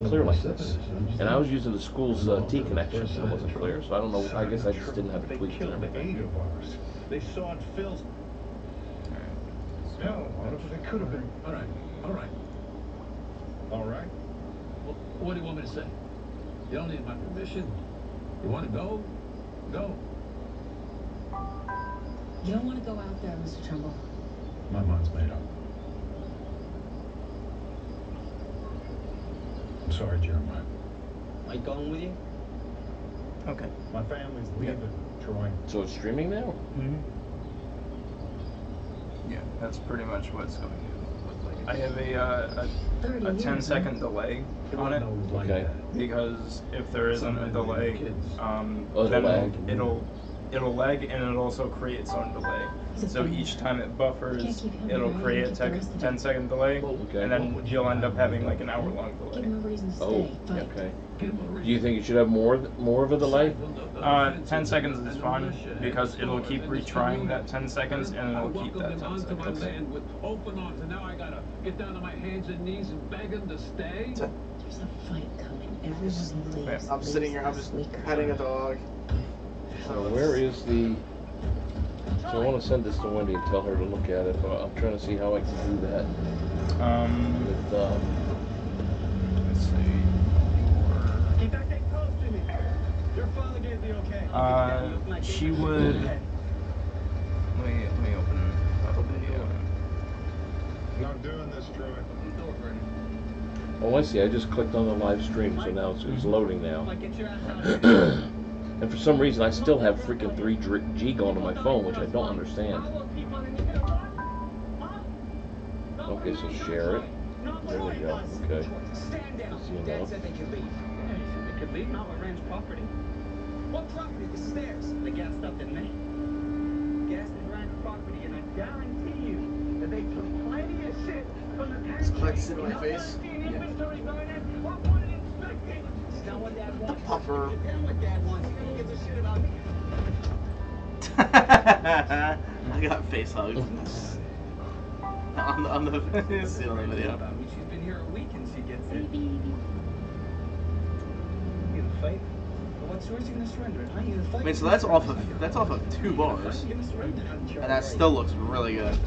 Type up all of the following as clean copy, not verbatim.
clear like this. And I was using the school's T connection, and it wasn't clear, so I don't know. I guess I just didn't have it tweaked and everything. They sawed Phil's. No, it could have been. All right. Well, what do you want me to say? You don't need my permission. You want to go? Go. You don't want to go out there, Mr. Trumbull. My mind's made up. I'm sorry, Jeremiah. Mike going with you? Okay. My family's leaving, Troy. So it's streaming now? Mm-hmm. Yeah, that's pretty much what it's going to look like. I have a 10-second delay on it. Okay. Because if there isn't a delay, it'll lag. It'll lag and it'll also create its own delay. So each time it buffers, it'll create a 10-second delay, and then you'll end up having like an hour-long delay. Oh, okay. Do you think you should have more of a delay? 10 seconds is fine, because it'll keep retrying that 10 seconds, and it'll keep that 10 seconds. With open arms, and now I gotta get down to my hands and knees and beg him to stay. There's a fight coming. Everyone leaves. I'm sitting here. I'm just petting a dog. So where is the... So I want to send this to Wendy and tell her to look at it, but I'm trying to see how I can do that. With, let's see. Keep that thing close to me. Your father gave the okay. She would... Let me open up a video. Not doing this, Troy. oh, I see. I just clicked on the live stream, so now it's loading now. And for some reason, I still have freaking 3G going on my phone, which I don't understand. Okay, so share it. There we go. Okay. Easy enough. It could be not my ranch property. What property? This is theirs. They gassed up, didn't they? Gassed is ranch property, and I guarantee you that they took plenty of shit from the tank. Let's sit in my face. Puffer. I got face hugged. on the see on the video. She's been here a week and she gets it. You gonna fight? What's yours? You gonna surrender? Huh? You gonna fight? I mean, so that's off of 2 bars, and that still looks really good.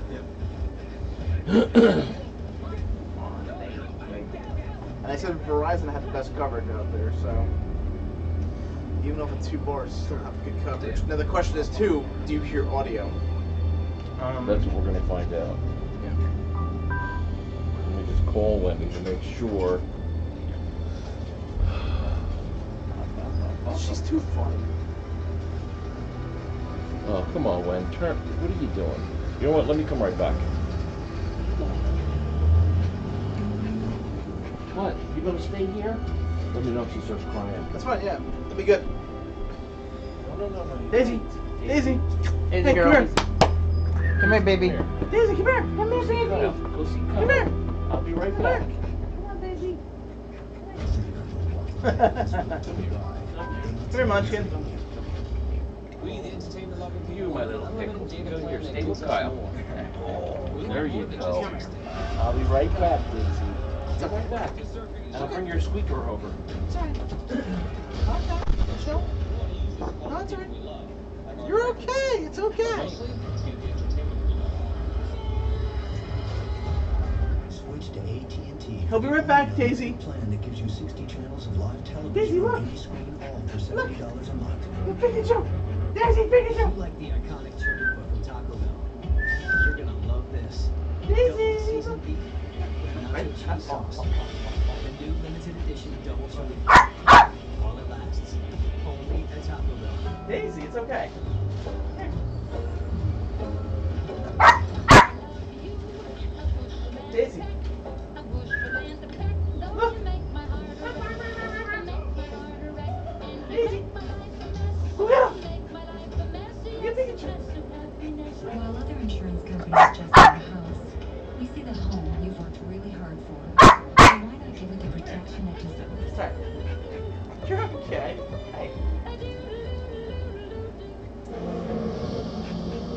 And I said Verizon had the best coverage out there, so even off of 2 bars, still have good coverage. Now the question is too: do you hear audio? That's what we're going to find out. Yeah. Let me just call Wendy to make sure. She's too funny. Oh, come on, Wen. Turn. What are you doing? You know what? Let me come right back. What? You gonna stay here? Let me know if she starts crying. That's fine. Yeah, that'll be good. No. Daisy, Daisy, Hey, hey, girl. come here. Come here, baby. Daisy, come here. Come here, baby. Go see Kyle. Come here. I'll be right back. Come on, Daisy. Come here, Munchkin. We the entertainment loving to you, my little pickle. Go here, stay with Kyle. There you go. I'll be right back, Daisy. Stay right back. And I'll bring your squeaker over. Sorry. Okay. Chill. No, it's alright. You're okay. It's okay. Switch to AT&T. He'll be right back, Daisy. Plan that gives you 60 channels of live television. Daisy, look. On any screen, all for $70 a month. You're Pikachu. Daisy, Pikachu. You like the iconic turkey foot from Taco Bell? You're gonna love this. Daisy. Seasoned beef with nacho cheese sauce. The new limited edition double chili. While it lasts. Only at Taco Bell. Daisy, it's okay. Daisy. Look. Daisy. Look at him. Get Pikachu. While other insurance companies just buy a house, we see the home you've worked really hard for. So why not give it the protection it deserves? Sorry. You're okay. Hey.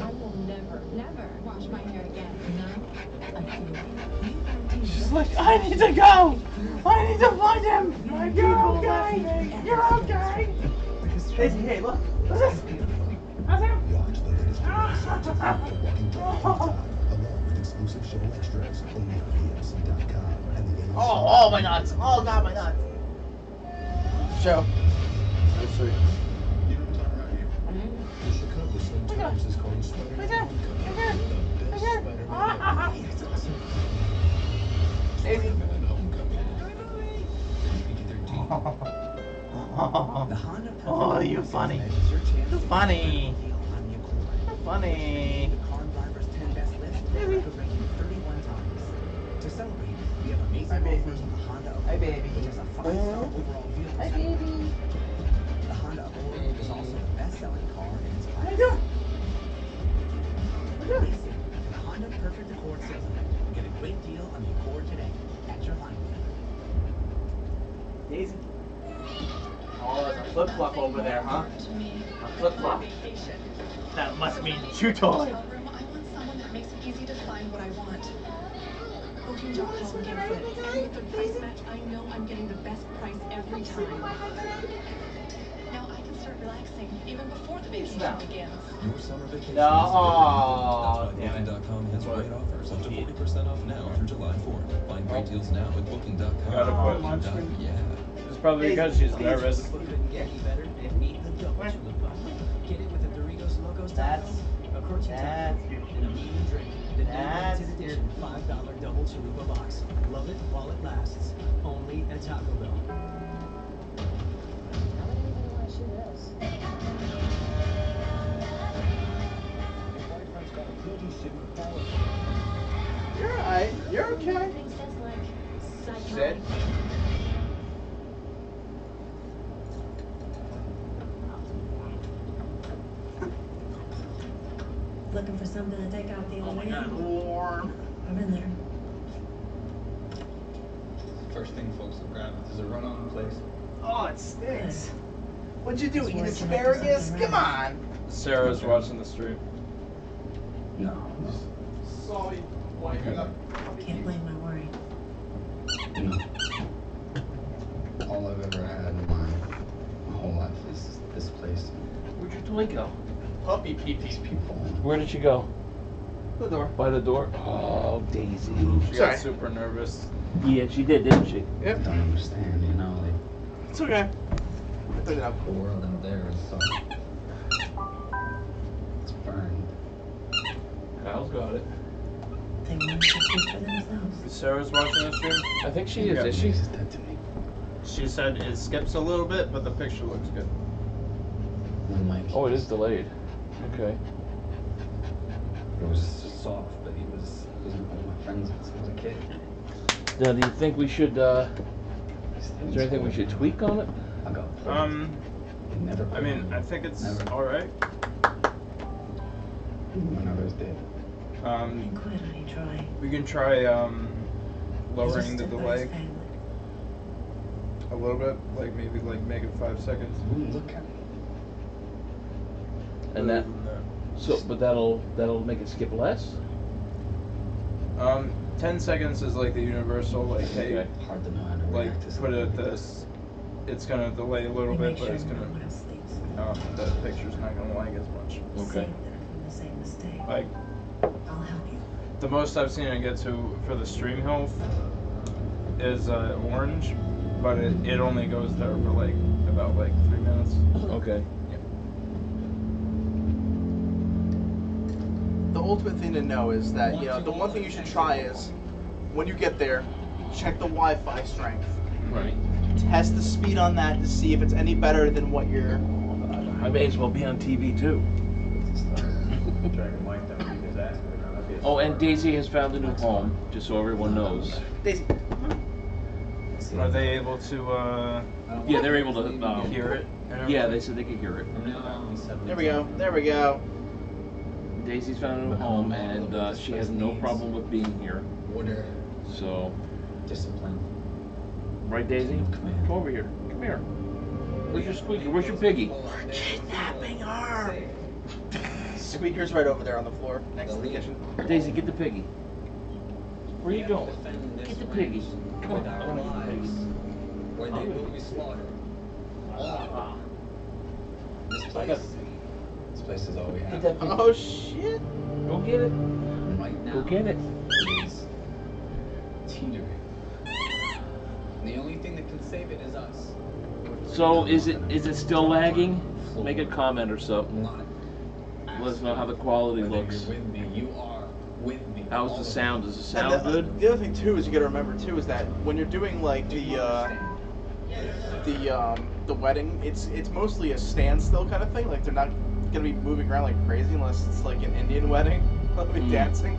I will never never wash my hair again. Now, I feel She's like, I need to go! I need to find him! Like, you're okay! You're okay! Daisy, hey, look. What's this? Watch the latest episode of Walking Dead along with exclusive show extras only on AMC.com and the AMC. Oh, my nuts. Oh, God, my nuts. Show. Let's see. You know what I'm around here? The Chicago Sun-Times is calling Spider-Man the best Spider-Man ever. Daisy. The Honda Oh, you're funny. You're funny. You're funny. The car driver's 10 best list Baby. after ranking 31 times. To celebrate, we have amazing Hi, baby. offers on the Honda Accord, Hi, baby. which has a 5-star overall vehicle Hi, score. baby. The Honda Accord is also the best-selling car in its How you class. doing? What you doing? Listen, the Honda Perfect Accord sales event. Get a great deal on the Accord today at your line. Daisy. Oh, there's a flip-flop over there, huh? A flip-flop. That must mean shoe toy. I want someone that makes it easy to find what I want. Booking.com gives it. And with the price match, I know I'm getting the best price every time. Now I can start relaxing even before the vacation begins. Your summer vacation. No, oh, That's why damn it. Booking.com has great offers up to 40% off now through July 4th. Find great deals now at Booking.com. Gotta put Yeah. It's probably because she's nervous. Couldn't get any better than meet the double chalupa. Get it with a Doritos Locos taco, a crunchy taco, and a medium drink. The new That's limited edition $5 double chalupa box. Love it while it lasts. Only at Taco Bell. You're alright. You're okay. Sid? Looking for something to take out the Oh old my God, man? warm. I'm in there. First thing folks will grab is a run on the place. Oh, it stinks. What'd you do? It's Eat worse than asparagus? something Come on. Sarah's watching the stream. No. Sorry. Can't blame my worry. All I've ever had in my whole life is this place. Where'd your toy go? Puppy pee These pee. people. Where did she go? The door. By the door? Oh, Daisy. She Sorry. got super nervous. Yeah, she did, didn't she? Yep. Don't understand, you know, like It's okay. Pick it up. the world out there is so. It's burned. Kyle's got it. They want to speak for themselves. Sarah's watching the stream. I think she is, Yeah. is she? She's dead to me. She said it skips a little bit, but the picture looks good. When Mike. Oh, it is delayed. Okay. It was just soft, but he was one of my friends since I was a kid. Now, do you think we should, is there anything we should tweak on it? I got. It never. I mean, I think it's Never. alright. When others did. And quit on you, Troy. We can try, lowering Just the a delay first family. a little bit, like maybe like make it 5 seconds. Look at me. And that, Other than that. so, but that'll make it skip less? 10 seconds is like the universal, like, hey, Okay. Hard to know how to like, react to put something it at like this, it's gonna delay a little We bit, make but sure it's no gonna, one else sleeps. the picture's not gonna lag as much. Okay. Save them from the same mistake. Like, I'll help you. the most I've seen it get to for the stream health is orange, but it only goes there for like about like 3 minutes. Okay. The ultimate thing to know is that, you know, the one thing you should try is, when you get there, check the Wi-Fi strength. Right. Test the speed on that to see if it's any better than what you're... I may as well be on TV too. Oh, and Daisy has found a new home, just so everyone knows. Daisy. Are they able to Yeah, they're able to hear it? and Yeah, everything? they said they could hear it. There we go. There we go. Daisy's found a new home, and she has no problem with being here. order, So, discipline. right, Daisy? Come over here. Come here. Where's your squeaky? Where's your piggy? Kidnapping her. Squeaker's right over there on the floor next to the kitchen. Daisy, get the piggy. Where you going? Defend this Get the piggy. ranch Come on. with I our want to eat lives, piggy. where they will be slaughtered. This I got place, the piggy. This place is all we Get have. that piggy. Oh shit! Go get it. right now, Go get it. is teetering. The only thing that can save it is us. So is it still lagging? Make a comment or something. Not Let us know how the quality whether looks. you're with me, you are with me. How's all the of sound? you. Does it And sound good? the other thing too is you gotta remember too is that when you're doing like the wedding, it's mostly a standstill kind of thing. Like they're not gonna be moving around like crazy unless it's like an Indian wedding. They'll be dancing,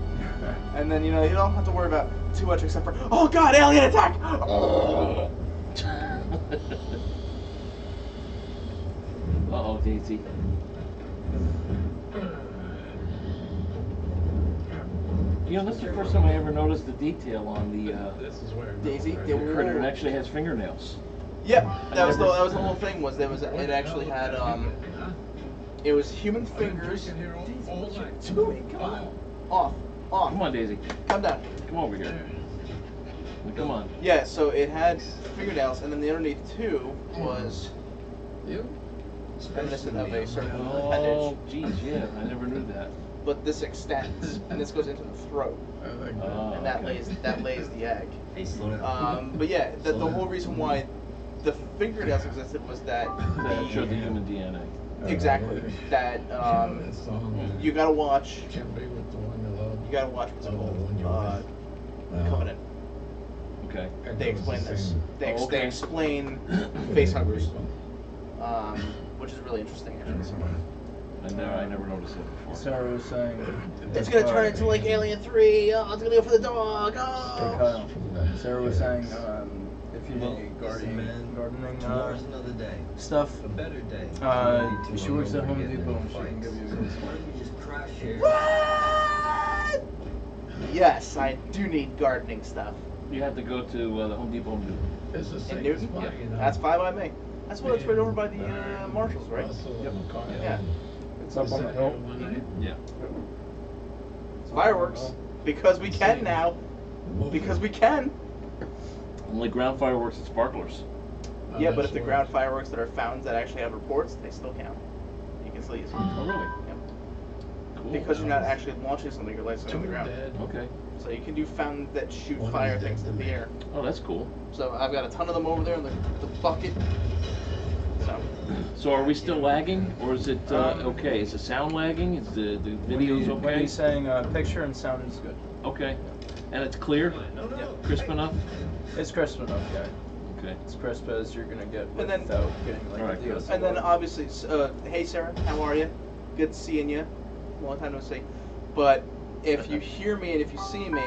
and then you don't have to worry about too much except for oh god, alien attack! Uh-oh, Daisy. This is the first time I ever noticed the detail on the This is where Daisy, critter. It actually has fingernails. Yep, that was the whole thing. It actually had it was human fingers. Come on, off. Come on, Daisy. Come down. Come over here. Come on. Yeah, so it had fingernails, and then the underneath too was You? reminiscent of a certain Oh, appendage. geez, yeah, I never knew that. But this extends, and this goes into the throat, I like that. Oh, and that okay. lays the egg. Hey, slow down. But yeah, the whole reason why the fingernails existed was that That showed the human DNA. exactly that you gotta watch. Can't be with the one you love. You gotta watch what's Oh, the called one you love. Covenant. Okay. They explain this. They Oh, okay. explain face huggers, which is really interesting. Actually. I never noticed it before. Sarah was saying It's gonna turn into like Alien 3. Oh, it's gonna go for the dog. Hey, Oh. Kyle. Sarah was saying if you Well, need listen, man, gardening tomorrow's another day. stuff, A better day. she works at Home Depot and she can give you. So why don't you just crash here? What? Yes, I do need gardening stuff. You have to go to the Home Depot and do. It's the In same Newton? spot, you know. That's fine by me. That's what it's right over by the Marshalls, right? Yep. Yeah. It's up on the hill. Yeah. Fireworks. Because we can now. Because we can. Only ground fireworks and sparklers. Yeah, but if the ground fireworks that are found that actually have reports, they still count. You can still use them. Oh, really? Yep. Cool. Because you're not actually launching something, you're lighting it on the ground. Okay. So you can do fountains that shoot One fire is things dead in the to me. air. Oh, that's cool. So I've got a ton of them over there in the bucket. So So are we still lagging, or is it okay? Is the sound lagging? Is the videos When okay? he's saying picture and sound is good. Okay. And it's clear? Yeah. Crisp enough? It's crisp enough, yeah. Okay. As crisp as you're gonna get And then- without getting like Alright, a good. DSLR. and then obviously, hey Sarah, how are you? Good seeing you. Long time no see. But if you hear me and if you see me,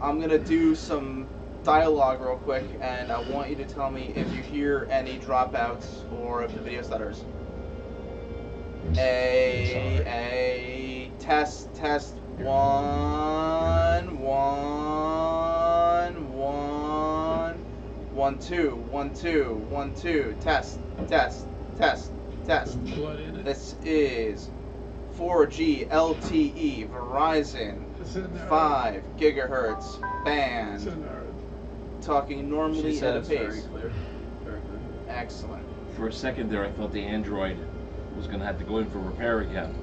I'm gonna do some dialogue real quick, and I want you to tell me if you hear any dropouts or if the video stutters. A test 1 1 2 1 2 1 2 test. Blood in it. This is 4G LTE Verizon It's in there. 5 gigahertz It's band. in there. Talking She normally said at a it's very pace. clear. Very clear. Excellent. For a second there, I thought the Android was going to have to go in for repair again.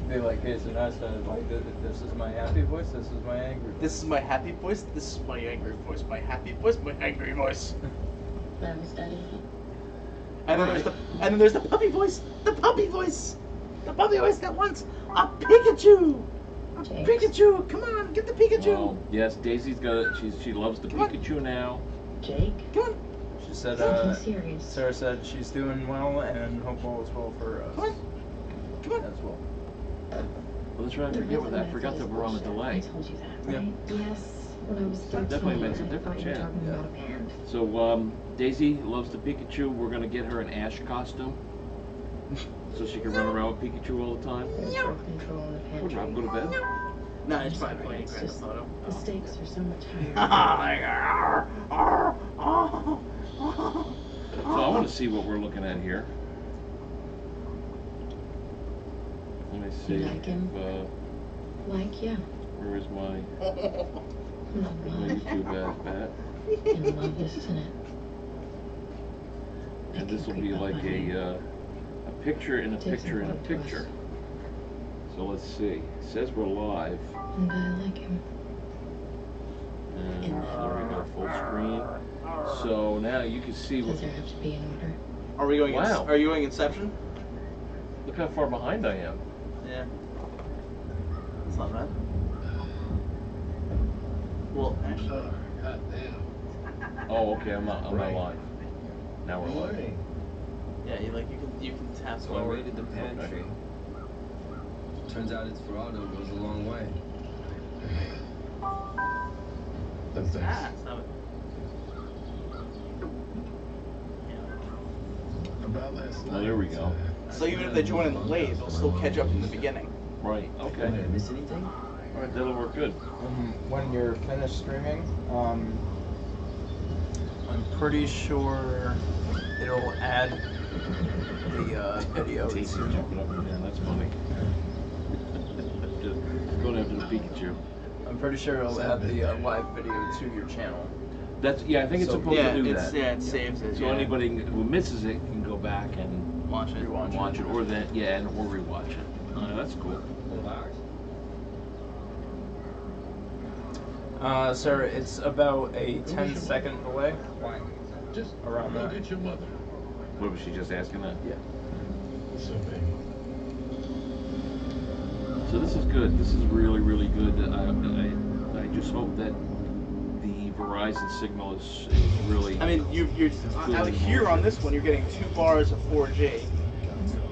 Be like Casey Neistat, like this is my happy voice, this is my angry voice. This is my happy voice. This is my angry voice. My happy voice. My angry voice. That was Daddy. And then there's the puppy voice. The puppy voice. The puppy voice that wants a Pikachu. A Jinx. Pikachu. Come on, get the Pikachu. Well, yes, Daisy's got it. She loves the Come on. Pikachu now. Jake? Come on. She said, I'm serious. Sarah said she's doing well and hope all is well for us Come on. Come on. as well. Well, that's right. I forgot that we're on a I delay. told you that, Yeah. right? Yes. When I was 13, Definitely makes a I difference, thought you were yeah. talking about a band. So Daisy loves the Pikachu. We're gonna get her an Ash costume, so she can run around with Pikachu all the time. There's birth control in the Good pantry. job. Go to bed. No, it's I'm fine. sorry, Playing it's Grand just Theft Auto. the stakes are so much higher. Like, I want to see what we're looking at here. Let me see. You like him? Like, yeah. Where is my In YouTube bat? love, isn't it? And this will be like a picture in a picture in a picture. So let's see. It says we're live. And I like him. And there we go, full screen. So now you can see what. Does there have to be an order? Are we going? Wow. Are you going Inception? Look how far behind I am. Yeah. That's not bad. Well, actually. Oh, okay. I'm not live. Now we're live. Yeah, you can tap So I forward. raided the pantry. Turns out its Verado goes a long way. Thanks. Stop it. Oh, there we go. So even if they join in the late, they'll still catch up in the beginning. Right. Okay. Did I miss anything? All right. That'll work good. When you're finished streaming, I'm pretty sure it'll add the video. Tasty jumping up and down. That's funny. Just going after the Pikachu. I'm pretty sure it'll add the live video to your channel. That's I think it's So- supposed Yeah, to do it's that. it saves it. So yeah. anybody who misses it can go back and Watch it. watch it, or then or rewatch it. That's cool. Sir, it's about a 10-second delay. Just Around go that. get your mother. What was she just asking that? Yeah. So this is good. This is really, really good. I just hope that the Verizon signal is really. I mean, you're out here on this one. You're getting 2 bars of 4G,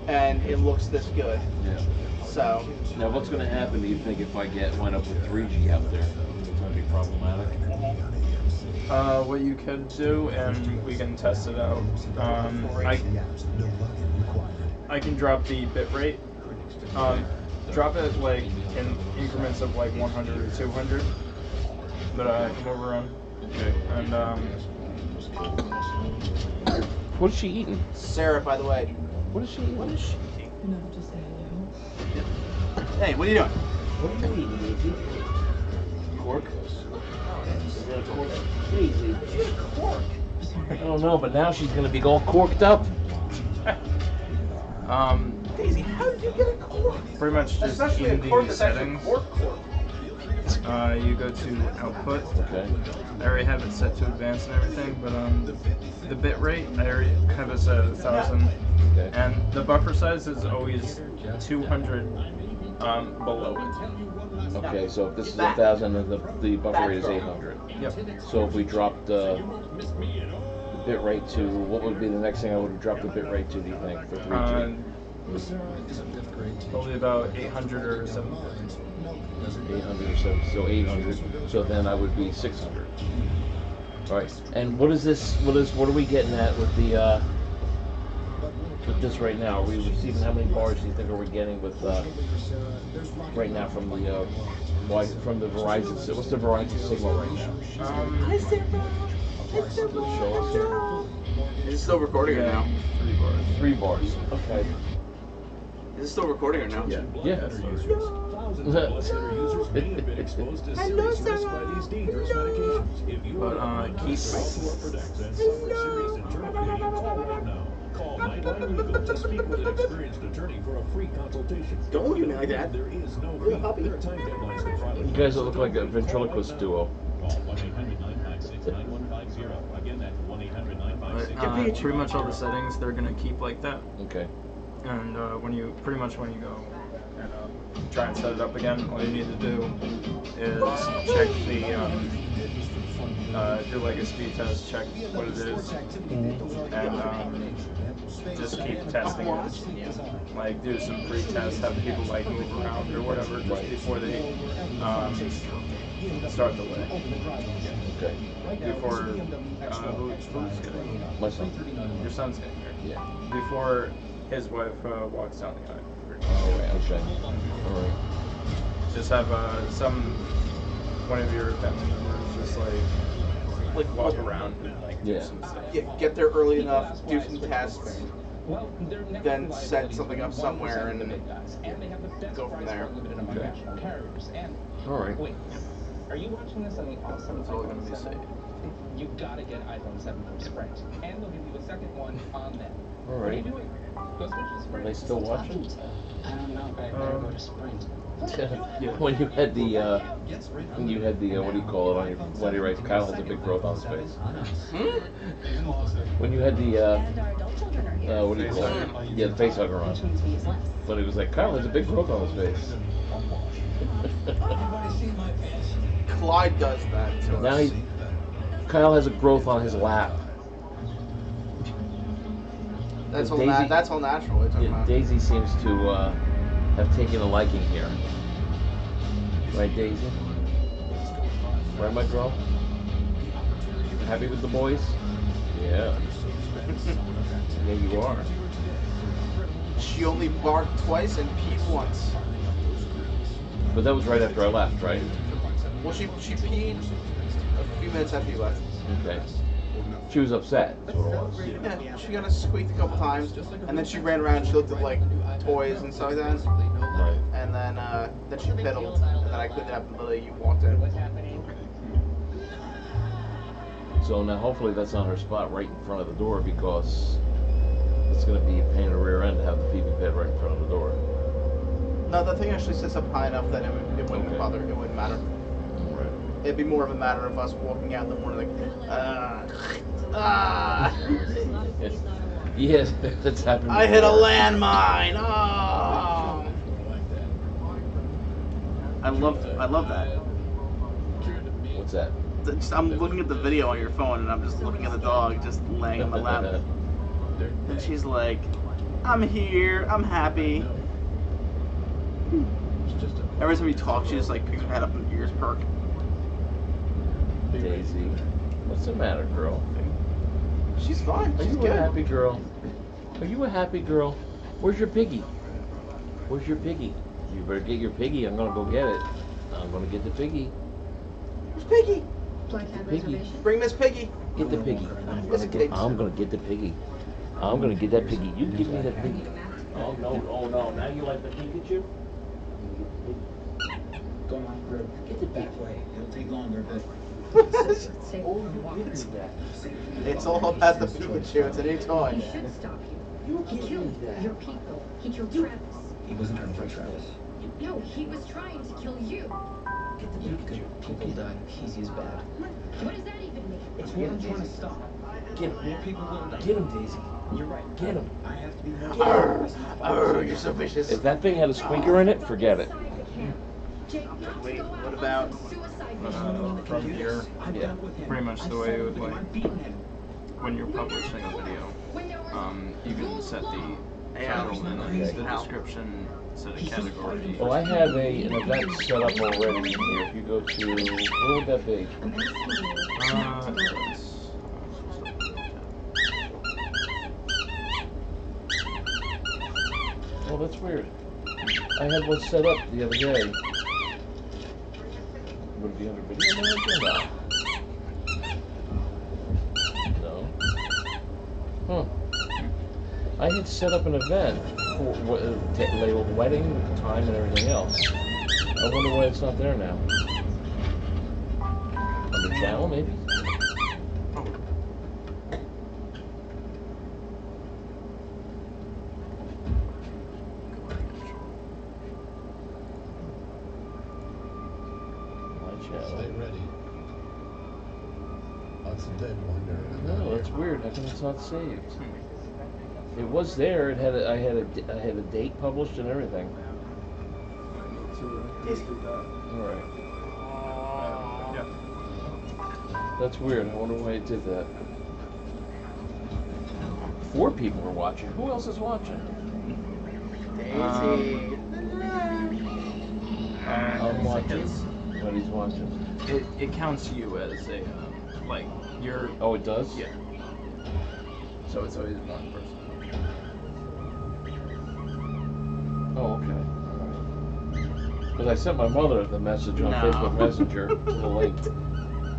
and it looks this good. Yeah. So Now, what's going to happen? Do you think if I wind up with 3G out there? It's going to be problematic. What you could do, and we can test it out. I can drop the bit rate. Drop it like in increments of like 100 or 200 that I can overrun. Okay. And What is she eating? Sarah, by the way. What is she eating? No, just say hello. Hey, what are you doing? What are you eating, Daisy? Cork? Is that a cork? Daisy. Cork. I don't know, but now she's going to be all corked up. Daisy, how did you get a cork? pretty much just Especially a in cork the that's actually settings. cork. You go to output. Okay. I already have it set to advanced and everything, but the bit rate I already have it set at 1,000, Okay. and the buffer size is always 200 below it. Okay, so if this is 1,000 and the buffer rate is 800. Yep. So if we dropped the bit rate to, what would be the next thing I would have dropped the bit rate to, do you think, for 3G? Probably about 800 or 700. 800 or so, so 800. So then I would be 600. All right. And what is this? What are we getting at with the with this right now? Are we receiving how many bars do you think are we getting with right now from the Verizon? What's the Verizon signal range? Show us here. Is it still recording or no? 3 bars. Okay. Is it still recording or no? Yeah. But keep. Call 999 to speak with an experienced attorney for a free consultation. Don't look at me like that. There is no fee. There are time deadlines to file. You guys look like a ventriloquist duo. Call 1-800-956-9150. Again, that's 1-800-956-9150. Pretty much all the settings they're gonna keep like that. Okay. And when you go and try and set it up again, all you need to do is check the do like a speed test, check what it is, and just keep testing it. Like do some pre-tests, have people like move around or whatever just before they start the lay. Okay. Before who's getting? My son. Your son's getting here. Yeah. Before his wife walks down the aisle. Oh, okay. All right. Just have one of your family members just like like walk around and like do Yeah. some stuff. Get there early enough, do some tests, Well, they're never then provided set with something up 1% somewhere of the and big guys, and they have the best go from price there. for limited among national carriers. And All right. wait, are you watching this on the awesome That's all I'm iPhone gonna be 7? saying. You gotta get iPhone 7 from Sprint, and they'll give you a second one on them. All What are you right. doing? Go switch to Are Sprint. they still watching? I don't know, but I better go to Sprint. When you had the what do you call it on your when he writes Kyle has a big growth on his face. When you had the And our adult children are here. what do you call it? Yeah, the face hugger on. Which means we use less. But it was like Kyle has a big growth on his face. Clyde does that to Now us. Kyle has a growth on his lap. That's all. Daisy- That's all natural. It's Yeah, Daisy seems to have taken a liking here. Right, Daisy? Right, my girl? Happy with the boys? Yeah. Yeah, you are. She only barked twice and peed once. But that was right after I left, right? Well, she peed a few minutes after you left. Okay. She was upset, that's what it was. Yeah, she got us squeaked a couple times, and then she ran around and she looked at like toys and stuff like that. Right. And then she piddled, and then I cleaned it up until you walked in. So now hopefully that's on her spot right in front of the door because it's going to be a pain in the rear end to have the pee pad right in front of the door. No, the thing actually sits up high enough that it wouldn't Okay. bother. It wouldn't matter. Right. It'd be more of a matter of us walking out in the morning like, Yes, that's happened. I hit a before. landmine. Oh. I love that. What's that? I'm looking at the video on your phone and I'm just looking at the dog just laying on my lap. And she's like, I'm here, I'm happy. Every time you talk, she just like picks her head up and ears perk. Daisy, what's the matter, girl? She's fine. Are She's you good. a happy girl? Are you a happy girl? Where's your piggy? Where's your piggy? You better get your piggy. I'm gonna go get it. I'm gonna get the piggy. Where's Piggy? Piggy. Bring Miss Piggy. Get the piggy. I'm gonna get the piggy. I'm gonna get that piggy. You give me that piggy. Oh no! Oh no! Now you like the Pikachu? Go on, Greg. Get the piggy. That way. It'll take longer, but Oh, you give me that. It's all about the Pikachu. It's a new toy. He should stop you. He killed your people. He killed Travis. he wasn't trying to fight Travis. No, he was trying to kill you. Get the Pikachu. People die. Easy is bad. What does that even mean? It's what I'm trying to stop. Get him. More people will die. Get him, Daisy. You're right. Get him. I have to be more Arr, arr, you're so vicious. If that thing had a squeaker in it, forget it. Wait, what about? From here, Yeah. pretty much the way it would like when you're publishing a video, you can set the title and then the description, set a category. Well, I have an event set up already in here. If you go to, where would that be? I'm asking you to go. Oh, that's weird. I had one set up the other day. Would it be under video manager? No. No. Huh. I had set up an event for labeled wedding, time, and everything else. I wonder why it's not there now. Under channel, maybe? Stay ready. That's a dead one there. No, that's weird. How come it's not saved? It was there. It had I had a date published and everything. All right. Yeah. That's weird. I wonder why it did that. 4 people are watching. Who else is watching? Daisy. I'm watching. But he's watching. It counts you as a like you're. Oh, it does? Yeah. So it's always one person. Oh, okay. Because I sent my mother the message on No. Facebook Messenger to the link.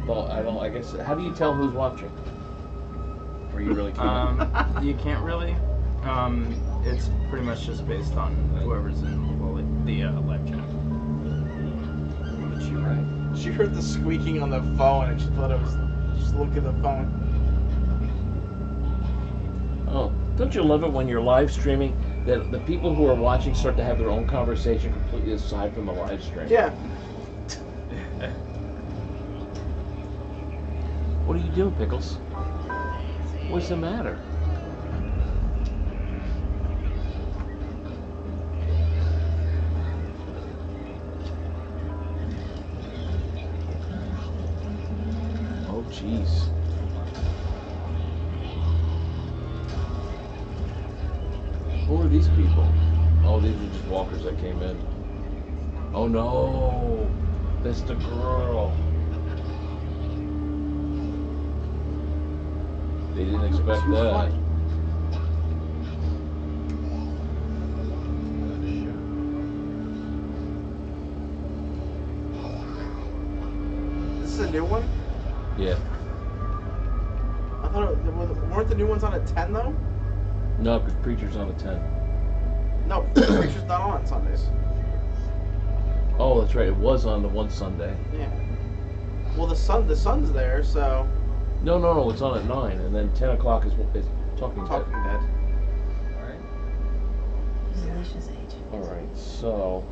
Well, I don't. I guess. How do you tell who's watching? Or you really can't? You can't really. It's pretty much just based on whoever's in the live chat. But you're right. She heard the squeaking on the phone and she thought it was just look at the phone. Oh, don't you love it when you're live streaming that the people who are watching start to have their own conversation completely aside from the live stream? Yeah. What are you doing, Pickles? What's the matter? Oh, jeez. Who are these people? Oh, these are just walkers that came in. Oh no! That's the girl. They didn't expect that. This is a new one? Yeah. I thought weren't the new ones on at 10 though? No, because Preacher's on a 10. No, Preacher's not on Sundays. Oh, that's right. It was on the one Sunday. Yeah. Well, the sun's there, so. No. It's on at 9, and then 10 o'clock is Talking Dead. Talking Dead. Alright. Who's Alicia's age? All right. So.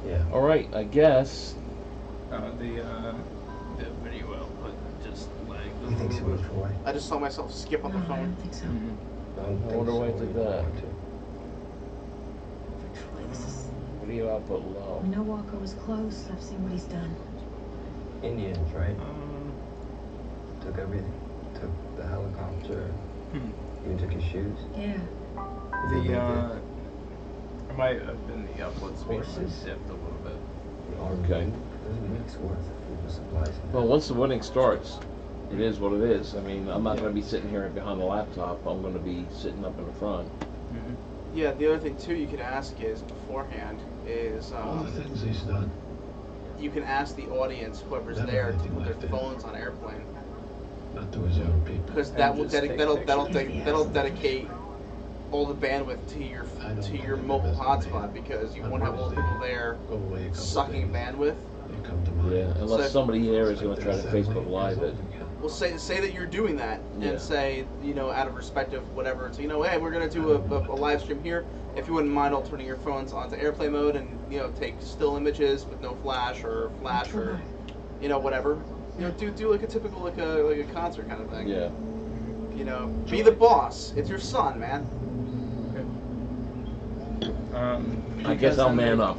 Yeah. All right. I guess. The video output just lagged. You think so much for why? I just saw myself skip on the No, I phone. don't think so. I wonder why it did that. This Video output low. We know Walker was close. I've seen what he's done. Indians, right? Took everything. Took the helicopter. Even took his shoes. Yeah. It might have been the upload speed Horses. dipped a little bit. Okay. There's a week's worth of food and supplies. Well, once the wedding starts, it is what it is. I mean, I'm not going to be sitting here behind the laptop. I'm going to be sitting up in the front. Yeah, the other thing too you could ask is beforehand is All the things he's done. you can ask the audience, whoever's Never there, to anything put their like that. phones on airplane, Not to his own people. because And that will just take that'll pictures. dedicate all the bandwidth to your mobile hotspot, because you won't have all the people there Go away a couple sucking days. bandwidth. You come to mind. Yeah, unless somebody there is going to try to Facebook Live it. Well, say that you're doing that, Yeah. and say, out of respect of whatever, it's, hey, we're gonna do a live stream here. If you wouldn't mind, I'll turn your phones onto airplane mode and take still images with no flash or whatever. Do like a typical like a concert kind of thing. Yeah. Be the boss. It's your son, man. I guess I'll man up.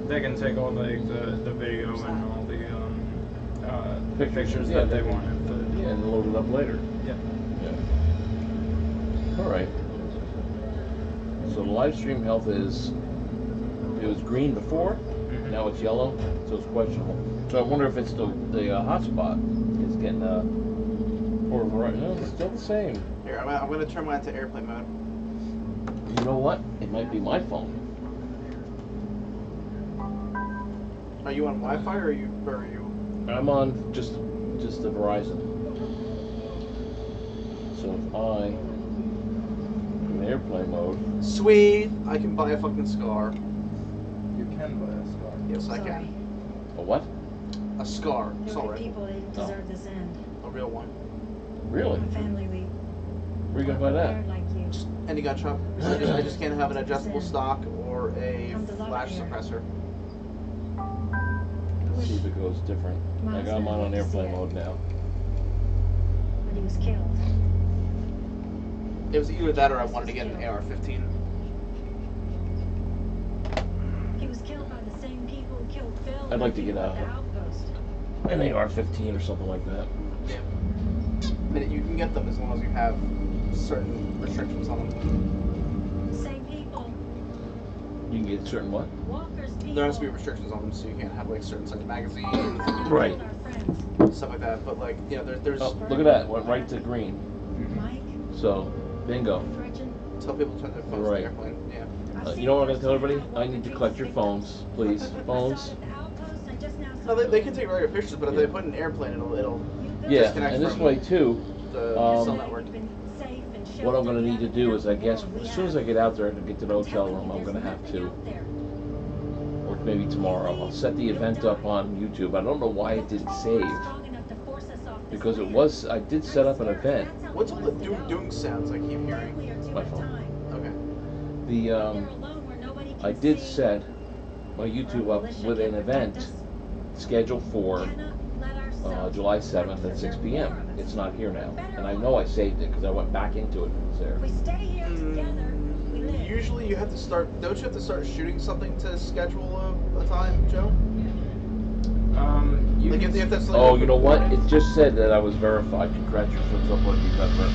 They can take all the video and all the pictures yeah, that they they can- wanted. Yeah, and load it up later. Yeah. All right. So the live stream health it was green before, now it's yellow, so it's questionable. So I wonder if it's the hotspot is getting or right. No, it's still the same. Here, I'm gonna turn mine to airplane mode. You know what? It might be my phone. Are you on Wi-Fi or are you? I'm on just the Verizon. So if I in airplane mode. Sweet. I can buy a fucking scar. You can buy a scar. Yes, I can. A what? A scar. There Sorry. were people that didn't deserve this end. A real one. Really? My family, we Where you gonna buy that? prepared like you. Any gun shop. I just can't have an adjustable stock or a Come to love flash here. suppressor. Let's see if it goes different. I got mine on airplane mode now. But he was killed. It was either that or I wanted to get an AR-15. He was killed by the same people who killed Phil. I'd like to get at out the outpost. an AR-15 or something like that. Yeah. But you can get them as long as you have certain restrictions on them. Same people. You can get certain what? Walker's people. There has to be restrictions on them, so you can't have like certain size magazines, Right. Killed our friends. stuff like that. But like, there's Oh, look at that. Went right to green. Mike, So, bingo. Gretchen. tell people to turn their phones Right. to airplane. Yeah. You know what I'm gonna tell everybody? I need to collect your phones, please. Phones. At the outpost, I just now No, they can take regular pictures, but if they put an airplane, it'll Yeah, disconnect and this from way too. the cell network. What I'm going to need to do is, I guess, as soon as I get out there and get to the hotel room, I'm going to have to, or maybe tomorrow, I'll set the event up on YouTube. I don't know why it didn't save, because I did set up an event. What's all the doom sounds I keep hearing? My phone. Okay. I did set my YouTube up with an event scheduled for July 7th at 6 p.m. It's not here now, and I know I saved it because I went back into it and it's there. Usually you have to start, don't you have to start shooting something to schedule a time, Joe? You know what? It just said that I was verified. Congratulations upon you, Pepper.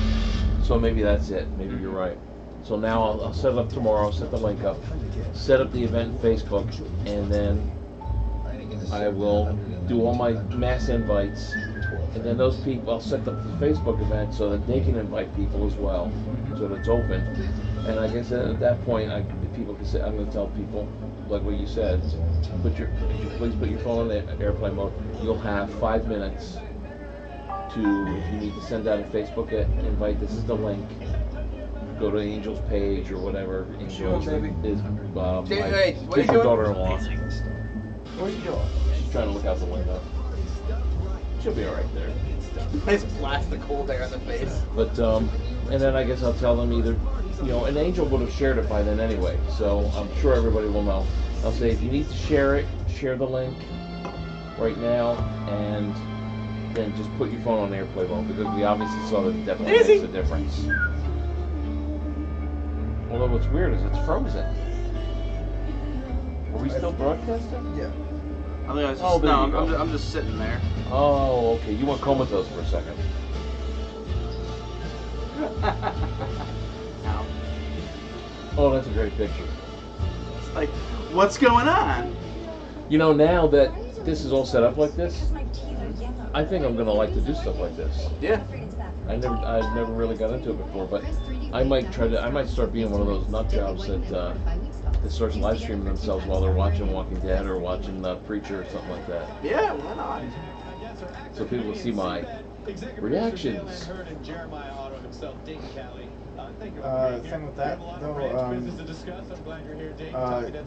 So maybe that's it. Maybe you're right. So now I'll set it up tomorrow, set the link up, set up the event in Facebook, and then I will do all my mass invites, and then those people, I'll set up the Facebook event so that they can invite people as well, so that it's open. And I guess at that point, people can say, I'm going to tell people, like what you said, please put your phone in airplane mode. You'll have 5 minutes to, if you need to send out a Facebook invite, this is the link. Go to Angel's page or whatever. Angel is my future daughter-in-law. Where's she going? She's trying to look out the window. She'll be alright there. Nice blast of cold air in the face. But, and then I guess I'll tell them either, and Angel would have shared it by then anyway, so I'm sure everybody will know. I'll say if you need to share it, share the link right now, and then just put your phone on airplane mode, because we obviously saw that it definitely makes a difference. Although what's weird is it's frozen. Are we still broadcasting? Yeah. I think I was just, I'm just sitting there. Oh, okay. You went comatose for a second. Ow. Oh, that's a great picture. It's like, what's going on? Now that this is all set up like this, I think I'm gonna like to do stuff like this. Yeah. I've never really got into it before, but I might start being one of those nut jobs that starts live streaming themselves while they're watching Walking Dead or watching Preacher or something like that. Yeah, why not? So people will see my reactions. Thing with that, though,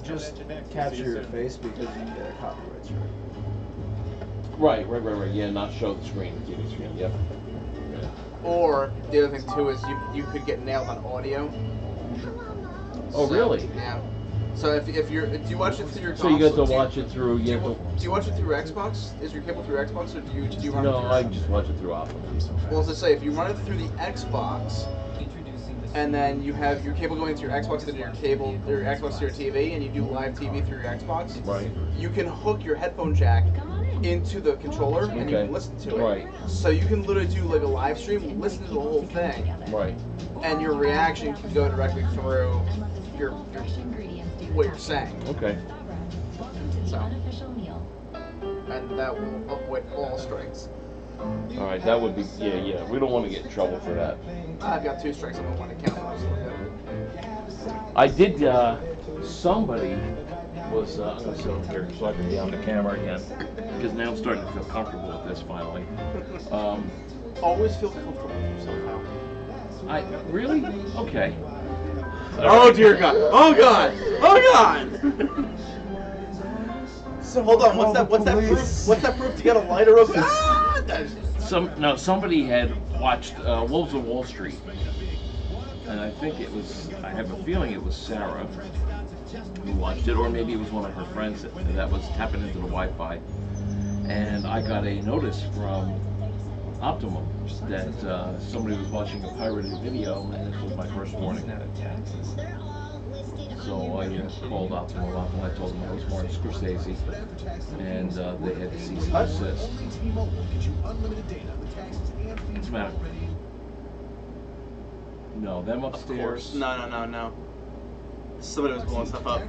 just capture your face because you can get a copyright strike. Right. Yeah, not show the screen, the TV screen. Yep. Yeah. Or the other thing too is you could get nailed on audio. Oh, really? Yeah. So if do you watch it through your console? So you get to watch it through. Do you watch it through Xbox? Is your cable through Xbox, or do you run it through? No, I just watch it through Optimum. Well, as I say, if you run it through the Xbox, and then you have your cable going through your Xbox to your Xbox to your TV, and you do live TV through your Xbox, right? You can hook your headphone jack into the controller, and you can listen to it. Right. So you can literally do like a live stream, listen to the whole thing. Right. And your reaction can go directly through your what you're saying. Okay. So. And that will avoid all strikes. All right, that would be yeah. We don't want to get in trouble for that. I've got 2 strikes on the one account. I did. Somebody was. I'm gonna sit over here so I can be on the camera again, because now I'm starting to feel comfortable with this finally. Always feel comfortable somehow. I really? Okay. Oh dear God! Oh God! Oh God! So hold on. What's that proof? What's that proof to get a lighter open? Somebody had watched Wolves of Wall Street, and I think it was. I have a feeling it was Sarah who watched it, or maybe it was one of her friends that was tapping into the Wi-Fi, and I got a notice from Optimum that somebody was watching a pirated video, and this was my first warning. So I called Optimum up and I told them I was more Scorsese, and they had to cease and desist. What's the matter? No, them upstairs. No. Somebody was blowing stuff up.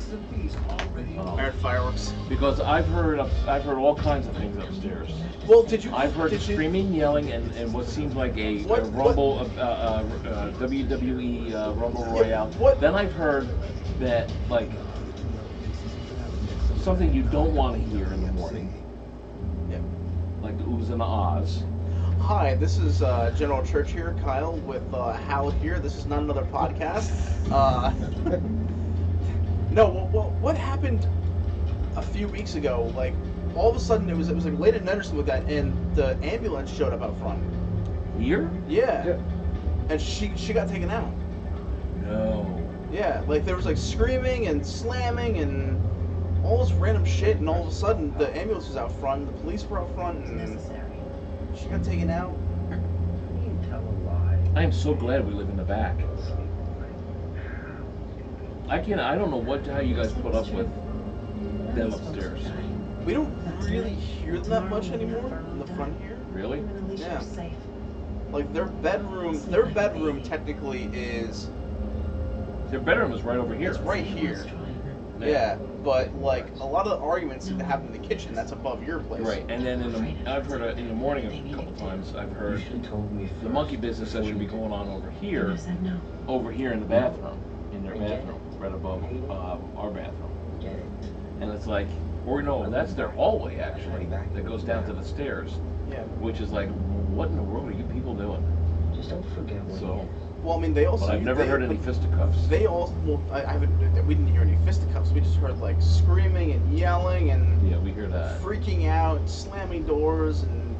I heard fireworks. Because I've heard all kinds of things upstairs. Well, did you? I've heard screaming, yelling, and what seems like a Rumble, WWE Rumble Royale. Then I've heard that like something you don't want to hear in the morning. moves into Oz. Hi, this is General Church here, Kyle, with Hal here. This is not another podcast. No, what happened a few weeks ago? Like, all of a sudden, it was like late at night or something like that, and the ambulance showed up out front. Here? Yeah. And she got taken out. No. Yeah, like there was like screaming and slamming and all this random shit, and all of a sudden the ambulance was out front, the police were out front, and she got taken out. You tell a lie. I am so glad we live in the back. I don't know how you guys put up with them upstairs. We don't really hear them that much anymore in the front here. Really? Yeah. Like their bedroom technically is. Their bedroom is right over here. It's right here. Yeah, but like a lot of the arguments seem to happen in the kitchen. That's above your place. Right, and then I've heard in the morning a couple times. I've heard the monkey business that should be going on over here in the bathroom, in their bathroom, right above our bathroom. And it's like, or no, that's their hallway actually that goes down to the stairs. Yeah. Which is like, what in the world are you people doing? Just don't forget what So. Well, I mean, they also. But I've never heard any fisticuffs. They all. Well, I haven't. We didn't hear any fisticuffs. We just heard like screaming and yelling and. Yeah, we hear that. Freaking out, slamming doors, and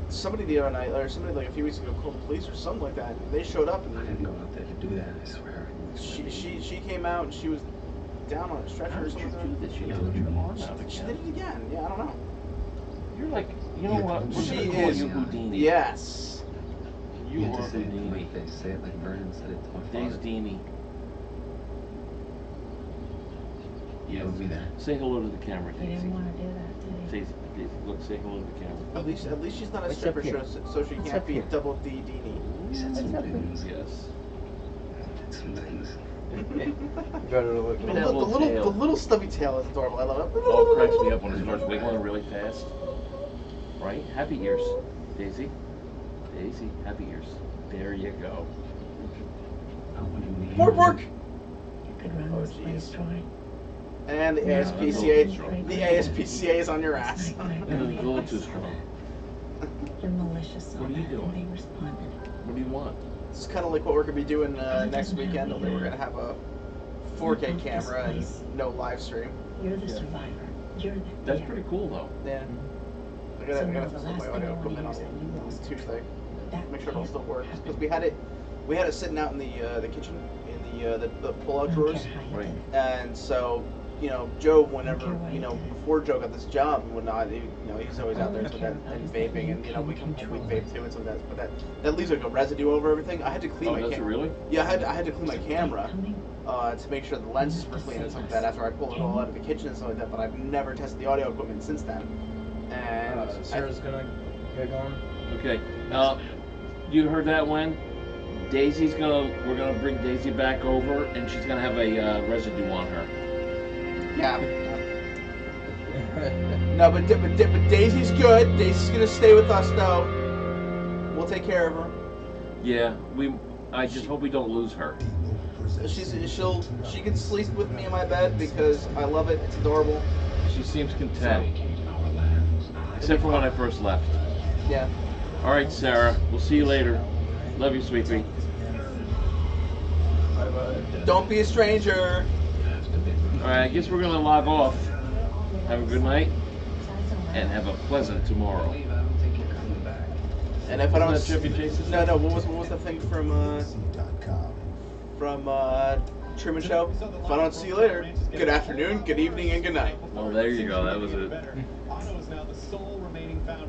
somebody the other night, or somebody like a few weeks ago, called the police or something like that. They showed up and. I didn't go out there to do that. I swear. She came out and she was down on a stretcher or something. She held your arm out She again. did it again. Yeah, I don't know. You're like, you know what? We're She gonna call is. you Houdini. Yes. You You have are to say it in my Houdini. face. Say it like Vernon said it to my Dave's father. Dini. Yeah, it'll be that. Say hello to the camera, He Daisy. didn't want to do that, did he? Daisy, look, say hello to the camera. At least she's not a What's stripper up here? show, so she What's can't up be here? double D Dini. He said some What's up, things. Yes. Did some things. That little tail. The little stubby tail is adorable. I love it. Oh, it cracks me up when it starts wiggling really fast. Right? Happy ears. Daisy. Daisy, happy ears. There you go. Oh, what do you mean? Work. You could run Oh, this place jeez. dry. And the Yeah, ASPCA, the ASPCA is on your ass. A little too strong. You're malicious on What are you that, doing? and they responded. What do you want? This is kind of like what we're gonna be doing next weekend. Only we're gonna have a 4K camera and no live stream. You're the Yeah. survivor. You're the That's hero. pretty cool, though. Yeah. I So gotta now have the to set last my thing I audio wanna equipment hear is that you on lost Tuesday. That Make sure it all can't still works happen. because we had it sitting out in the kitchen in the pull-out I don't drawers, care how you Right. did it. and so Joe, whenever care what you did. before Joe got this job and whatnot, he's always out there don't so care that about and is that vaping you and we can control vape it. too and so but that leaves like a residue over everything. I had to clean Oh, my does it camera. really? Yeah, I had to clean my camera Coming. to make sure the lenses were clean and stuff like that after I pulled it all out of the kitchen and stuff like that. But I've never tested the audio equipment since then. And Sarah's gonna get going. Okay. You heard that one? We're gonna bring Daisy back over, and she's gonna have a residue on her. yeah. No, but Daisy's good. Daisy's gonna stay with us though. We'll take care of her. Yeah, I just hope we don't lose her. She can sleep with me in my bed because I love it. It's adorable. She seems content. Except for when I first left. Yeah. All right, Sarah. We'll see you later. Love you, sweetie. Don't be a stranger. All right, I guess we're gonna log off. Have a good night, and have a pleasant tomorrow. Leave, I don't think you're coming back. And if I don't, Isn't that Chevy Chase's? no, what was that thing from Truman Show? If I don't see you later, good afternoon, good evening, and good night. Well, there you go. That was it. Auto is now the sole remaining foundry